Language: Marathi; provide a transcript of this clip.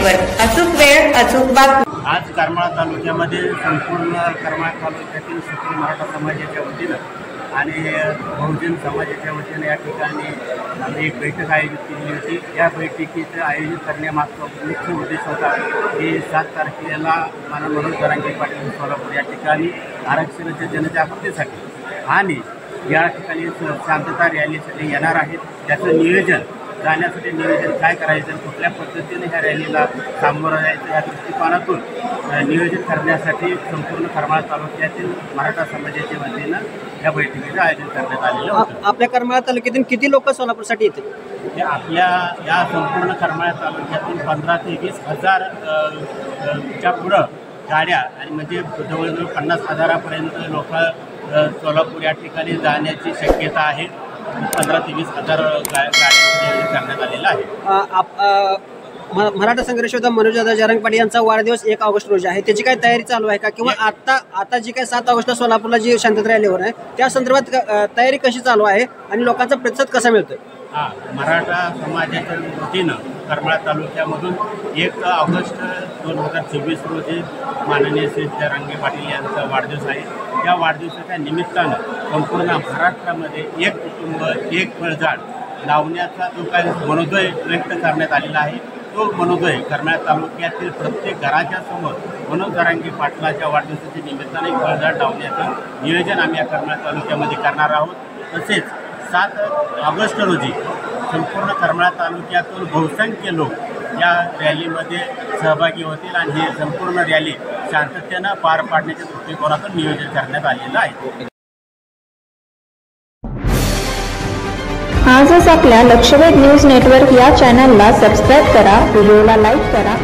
नेटवर्क, अचूक वेळ अचूक बातमी। आज करमाळा तालुक्यामध्ये संपूर्ण करमाळा तालुक्यातील सकल मराठा समाजाच्या वतीनं आणि बहुजन समाजाच्या वतीनं या ठिकाणी एक बैठक आयोजित केली होती। या बैठकीचं आयोजित करण्यामागचा मुख्य उद्देश होता की 7 तारखेला मनोज जरांगे पाटील सोलापूर या ठिकाणी आरक्षणाच्या जनजागृतीसाठी आणि या ठिकाणी शांतता रॅलीसाठी येणार आहेत। त्याचं नियोजन जाण्यासाठी नियोजन काय करायचं, कुठल्या पद्धतीने ह्या रॅलीला सामोरं जायचं या दृष्टिकोनातून नियोजन करण्यासाठी संपूर्ण करमाळा तालुक्यातील मराठा समाजाच्या वतीनं या बैठकीचं आयोजन करण्यात आलेलं होतं। आपल्या करमाळा तालुक्यातून किती लोक सोलापूरसाठी येतील? आपल्या या संपूर्ण करमाळा तालुक्यातून 15 ते 20 हजार च्या पुढं गाड्या आणि म्हणजे जवळजवळ 50,000पर्यंत लोक सोलापूर या ठिकाणी जाण्याची शक्यता आहे। 15 ते 20 हजार गाड्या करण्यात आलेला आहे। मराठा संघर्ष योद्धा मनोज जरांगे पाटील यांचा वाढदिवस 1 ऑगस्ट रोजी आहे, त्याची काय तयारी चालू आहे का? किंवा आता जी काय 7 ऑगस्टला सोलापूरला जी शांतता रॅलीवर आहे त्या संदर्भात तयारी कशी चालू आहे आणि लोकांचा प्रतिसाद कसा मिळतोय? मराठा समाजाच्या वतीनं करमाळा तालुक्यामधून 1 ऑगस्ट 2024 रोजी माननीय श्री जरांगे पाटील यांचा वाढदिवस आहे। त्या वाढदिवसाच्या निमित्तानं संपूर्ण महाराष्ट्रामध्ये एक कुटुंब एक फळझाड लावण्याचा जो काही मनोदय व्यक्त करण्यात आलेला आहे, तो मनोदय करमाळा तालुक्यातील प्रत्येक घराच्या समोर मनोज जरांगे पाटलाच्या वाढदिवसाच्या निमित्ताने एक फळझाड लावण्याचं नियोजन आम्ही या करमाळा तालुक्यामध्ये करणार आहोत। तसेच 7 ऑगस्ट रोजी संपूर्ण करमाळा तालुक्यातून बहुसंख्य लोक या रॅलीमध्ये सहभागी होतील आणि ही संपूर्ण रॅली शांततेनं पार पाडण्याच्या दृष्टिकोनातून नियोजन करण्यात आलेलं आहे। आजच आपल्या लक्षवेध न्यूज नेटवर्क या चॅनलला सबस्क्राईब करा, व्हिडिओला लाईक करा